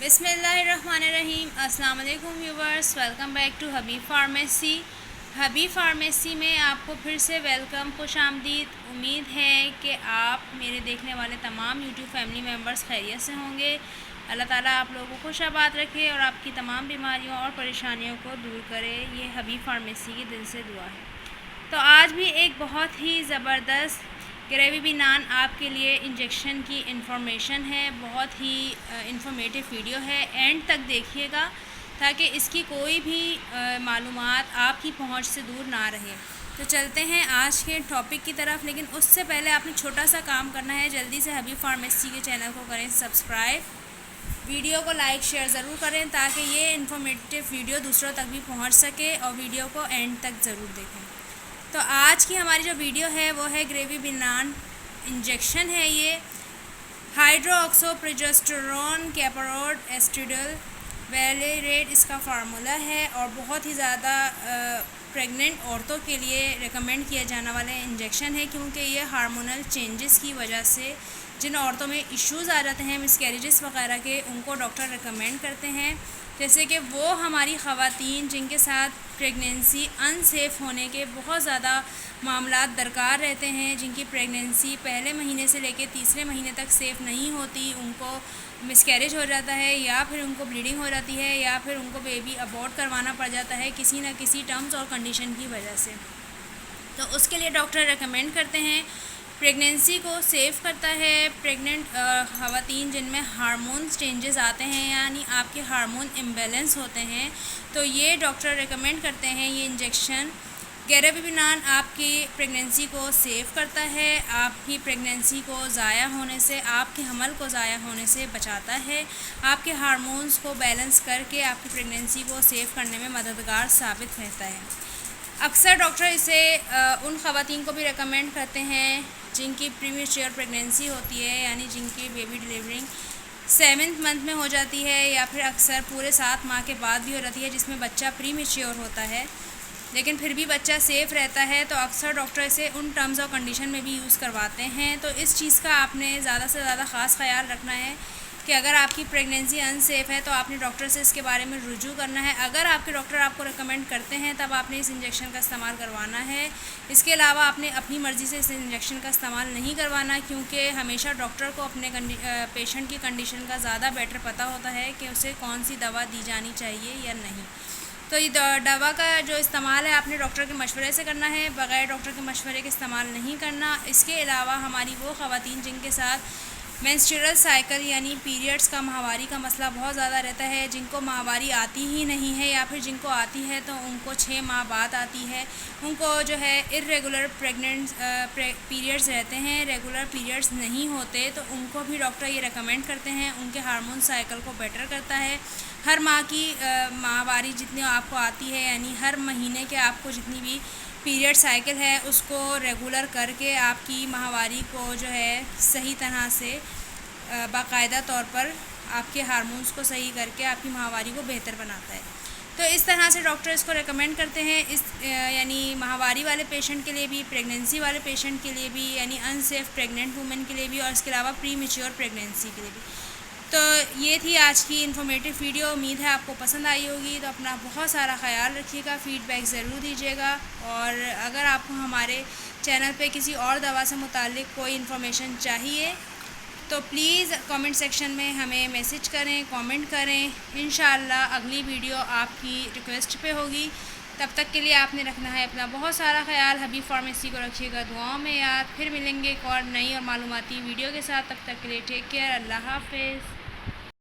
बिस्मिल्लाहिर्रहमानिर्रहीम। अस्सलाम वालेकुम viewers, welcome back to Habib pharmacy. Habib pharmacy में आपको फिर से वेलकम, खुश आमदीद। उम्मीद है कि आप मेरे देखने वाले तमाम यूट्यूब फैमिली मेम्बर्स खैरियत से होंगे। अल्लाह ताला आप लोगों को खुश आबाद रखे और आपकी तमाम बीमारियों और परेशानियों को दूर करे। ये हबीब फार्मेसी की दिल से दुआ है। तो आज भी एक बहुत ही ज़बरदस्त ग्रेवी बी नान आपके लिए इंजेक्शन की इंफॉर्मेशन है। बहुत ही इंफॉर्मेटिव वीडियो है, एंड तक देखिएगा ताकि इसकी कोई भी मालूमात आपकी पहुंच से दूर ना रहे। तो चलते हैं आज के टॉपिक की तरफ, लेकिन उससे पहले आपने छोटा सा काम करना है। जल्दी से हबीब फार्मेसी के चैनल को करें सब्सक्राइब, वीडियो को लाइक शेयर ज़रूर करें ताकि ये इन्फॉर्मेटिव वीडियो दूसरों तक भी पहुंच सके, और वीडियो को एंड तक ज़रूर देखें। तो आज की हमारी जो वीडियो है वो है ग्रेवी बी नान इंजेक्शन है। ये हाइड्रोक्सोप्रोजेस्टेरोन कैपरोड एस्ट्रिडल वेलेरेट इसका फार्मूला है, और बहुत ही ज़्यादा प्रेग्नेंट औरतों के लिए रिकमेंड किया जाने वाला इंजेक्शन है, क्योंकि ये हार्मोनल चेंजेस की वजह से जिन औरतों में इश्यूज़ आ जाते हैं मिसकैरेजेस वगैरह के, उनको डॉक्टर रिकमेंड करते हैं। जैसे कि वो हमारी ख़वातीन जिनके साथ प्रेगनेंसी अनसेफ़ होने के बहुत ज़्यादा मामलात दरकार रहते हैं, जिनकी प्रेगनेंसी पहले महीने से लेकर तीसरे महीने तक सेफ़ नहीं होती, उनको मिसकैरेज हो जाता है, या फिर उनको ब्लीडिंग हो जाती है, या फिर उनको बेबी अबॉर्ट करवाना पड़ जाता है किसी न किसी टर्म्स और कंडीशन की वजह से। तो उसके लिए डॉक्टर रेकमेंड करते हैं। प्रेगनेंसी को सेव करता है। प्रेग्नेंट ख़वातीन जिनमें हार्मोन चेंजेस आते हैं, यानी आपके हार्मोन इम्बेलेंस होते हैं, तो ये डॉक्टर रेकमेंड करते हैं ये इंजेक्शन। ग्रेवी बी नान आपकी प्रेगनेंसी को सेव करता है, आपकी प्रेगनेंसी को ज़ाया होने से, आपके हमल को ज़ाया होने से बचाता है, आपके हार्मोन्स को बैलेंस करके आपकी प्रेगनेंसी को सेव करने में मददगार साबित रहता है। अक्सर डॉक्टर इसे उन ख़वातीन को भी रेकमेंड करते हैं जिनकी प्रीमेच्योर प्रेगनेंसी होती है, यानी जिनकी बेबी डिलीवरिंग 7th मंथ में हो जाती है, या फिर अक्सर पूरे 7 माह के बाद भी हो जाती है, जिसमें बच्चा प्रीमेच्योर होता है लेकिन फिर भी बच्चा सेफ़ रहता है। तो अक्सर डॉक्टर इसे उन टर्म्स और कंडीशन में भी यूज़ करवाते हैं। तो इस चीज़ का आपने ज़्यादा से ज़्यादा ख़ास ख्याल रखना है कि अगर आपकी प्रेगनेंसी अनसेफ़ है तो आपने डॉक्टर से इसके बारे में रुजू करना है। अगर आपके डॉक्टर आपको रिकमेंड करते हैं तब आपने इस इंजेक्शन का इस्तेमाल करवाना है। इसके अलावा आपने अपनी मर्ज़ी से इस इंजेक्शन का इस्तेमाल नहीं करवाना, क्योंकि हमेशा डॉक्टर को अपने पेशेंट की कंडीशन का ज़्यादा बेटर पता होता है कि उसे कौन सी दवा दी जानी चाहिए या नहीं। तो ये दवा का जो इस्तेमाल है आपने डॉक्टर के मशवरे से करना है, बग़ैर डॉक्टर के मशवरे के इस्तेमाल नहीं करना। इसके अलावा हमारी वो ख़वातीन जिनके साथ मेंस्ट्रुअल साइकिल यानी पीरियड्स का, माहवारी का मसला बहुत ज़्यादा रहता है, जिनको माहवारी आती ही नहीं है, या फिर जिनको आती है तो उनको 6 माह बाद आती है, उनको जो है इर्रेगुलर पीरियड्स रहते हैं, रेगुलर पीरियड्स नहीं होते, तो उनको भी डॉक्टर ये रेकमेंड करते हैं। उनके हार्मोन साइकिल को बेटर करता है। हर माह की माहवारी जितनी आपको आती है, यानी हर महीने के आपको जितनी भी पीरियड साइकिल है उसको रेगुलर करके आपकी माहवारी को जो है सही तरह से बाकायदा तौर पर आपके हार्मोन्स को सही करके आपकी माहवारी को बेहतर बनाता है। तो इस तरह से डॉक्टर इसको रेकमेंड करते हैं। इस यानी माहवारी वाले पेशेंट के लिए भी, प्रेगनेंसी वाले पेशेंट के लिए भी, यानी अनसेफ प्रेग्नेंट वुमेन के लिए भी, और इसके अलावा प्री मेच्योर प्रेगनेंसी के लिए भी। तो ये थी आज की इन्फॉर्मेटिव वीडियो। उम्मीद है आपको पसंद आई होगी। तो अपना बहुत सारा ख्याल रखिएगा, फ़ीडबैक ज़रूर दीजिएगा, और अगर आपको हमारे चैनल पे किसी और दवा से मुताल्लिक़ कोई इन्फॉर्मेशन चाहिए तो प्लीज़ कमेंट सेक्शन में हमें मैसेज करें, कमेंट करें। इंशाअल्लाह अगली वीडियो आपकी रिक्वेस्ट पे होगी। तब तक के लिए आपने रखना है अपना बहुत सारा ख्याल। हबीब फार्मेसी को रखिएगा दुआओं में याद। फिर मिलेंगे एक और नई और मालूमाती वीडियो के साथ। तब तक के लिए टेक केयर। अल्लाह हाफ़िज़।